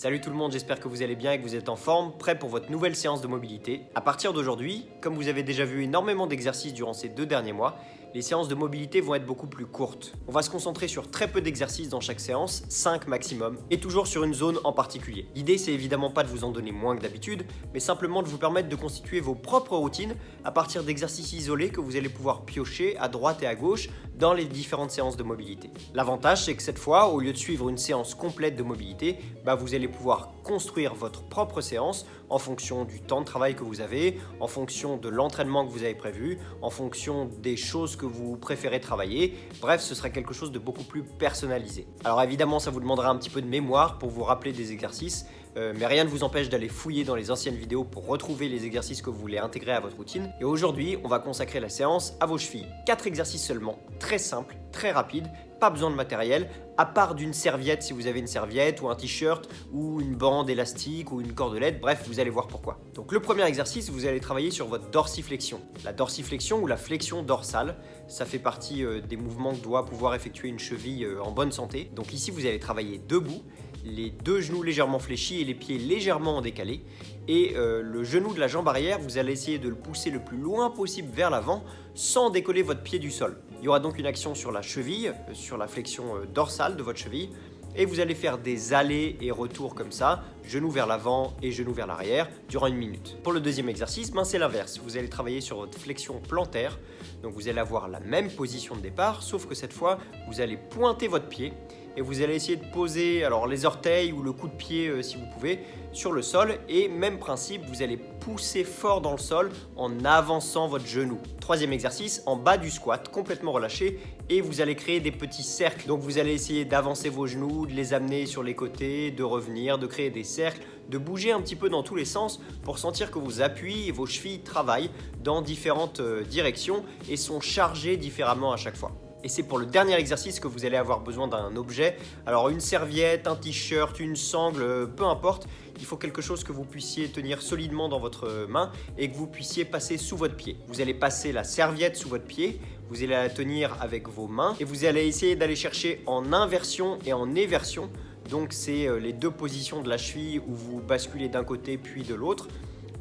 Salut tout le monde, j'espère que vous allez bien et que vous êtes en forme, prêt pour votre nouvelle séance de mobilité. À partir d'aujourd'hui, comme vous avez déjà vu énormément d'exercices durant ces 2 derniers mois, les séances de mobilité vont être beaucoup plus courtes. On va se concentrer sur très peu d'exercices dans chaque séance, 5 maximum, et toujours sur une zone en particulier. L'idée c'est évidemment pas de vous en donner moins que d'habitude, mais simplement de vous permettre de constituer vos propres routines à partir d'exercices isolés que vous allez pouvoir piocher à droite et à gauche dans les différentes séances de mobilité. L'avantage c'est que cette fois, au lieu de suivre une séance complète de mobilité, vous allez pouvoir construire votre propre séance en fonction du temps de travail que vous avez, en fonction de l'entraînement que vous avez prévu, en fonction des choses que vous préférez travailler. Bref, ce sera quelque chose de beaucoup plus personnalisé. Alors évidemment, ça vous demandera un petit peu de mémoire pour vous rappeler des exercices, mais rien ne vous empêche d'aller fouiller dans les anciennes vidéos pour retrouver les exercices que vous voulez intégrer à votre routine. Et aujourd'hui, on va consacrer la séance à vos chevilles. 4 exercices seulement, très simples, très rapides, pas besoin de matériel, à part d'une serviette si vous avez une serviette ou un t-shirt ou une bande élastique ou une cordelette, bref, vous allez voir pourquoi. Donc le premier exercice, vous allez travailler sur votre dorsiflexion. La dorsiflexion ou la flexion dorsale, ça fait partie des mouvements que doit pouvoir effectuer une cheville en bonne santé. Donc ici, vous allez travailler debout, les 2 genoux légèrement fléchis et les pieds légèrement en décalé. Et le genou de la jambe arrière, vous allez essayer de le pousser le plus loin possible vers l'avant sans décoller votre pied du sol. Il y aura donc une action sur la cheville, sur la flexion dorsale de votre cheville. Et vous allez faire des allers et retours comme ça, genou vers l'avant et genou vers l'arrière, durant 1 minute. Pour le deuxième exercice, c'est l'inverse. Vous allez travailler sur votre flexion plantaire. Donc vous allez avoir la même position de départ, sauf que cette fois, vous allez pointer votre pied et vous allez essayer de poser les orteils ou le coup de pied si vous pouvez sur le sol. Et même principe, vous allez pousser fort dans le sol en avançant votre genou. Troisième exercice, en bas du squat, complètement relâché, et vous allez créer des petits cercles. Donc vous allez essayer d'avancer vos genoux, de les amener sur les côtés, de revenir, de créer des cercles, de bouger un petit peu dans tous les sens pour sentir que vos appuis et vos chevilles travaillent dans différentes directions et sont chargés différemment à chaque fois. Et c'est pour le dernier exercice que vous allez avoir besoin d'un objet. Alors une serviette, un t-shirt, une sangle, peu importe. Il faut quelque chose que vous puissiez tenir solidement dans votre main et que vous puissiez passer sous votre pied. Vous allez passer la serviette sous votre pied, vous allez la tenir avec vos mains et vous allez essayer d'aller chercher en inversion et en éversion. Donc c'est les 2 positions de la cheville où vous basculez d'un côté puis de l'autre,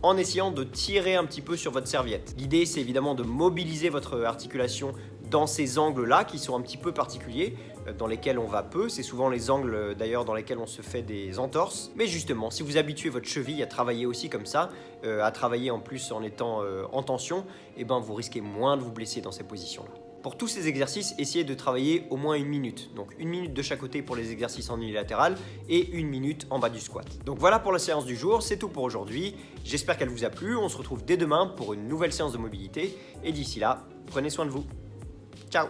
en essayant de tirer un petit peu sur votre serviette. L'idée, c'est évidemment de mobiliser votre articulation dans ces angles-là qui sont un petit peu particuliers, dans lesquels on va peu. C'est souvent les angles d'ailleurs dans lesquels on se fait des entorses. Mais justement, si vous habituez votre cheville à travailler aussi comme ça, à travailler en plus en étant en tension, vous risquez moins de vous blesser dans ces positions-là. Pour tous ces exercices, essayez de travailler au moins 1 minute. Donc 1 minute de chaque côté pour les exercices en unilatéral et 1 minute en bas du squat. Donc voilà pour la séance du jour, c'est tout pour aujourd'hui. J'espère qu'elle vous a plu. On se retrouve dès demain pour une nouvelle séance de mobilité. Et d'ici là, prenez soin de vous. Ciao!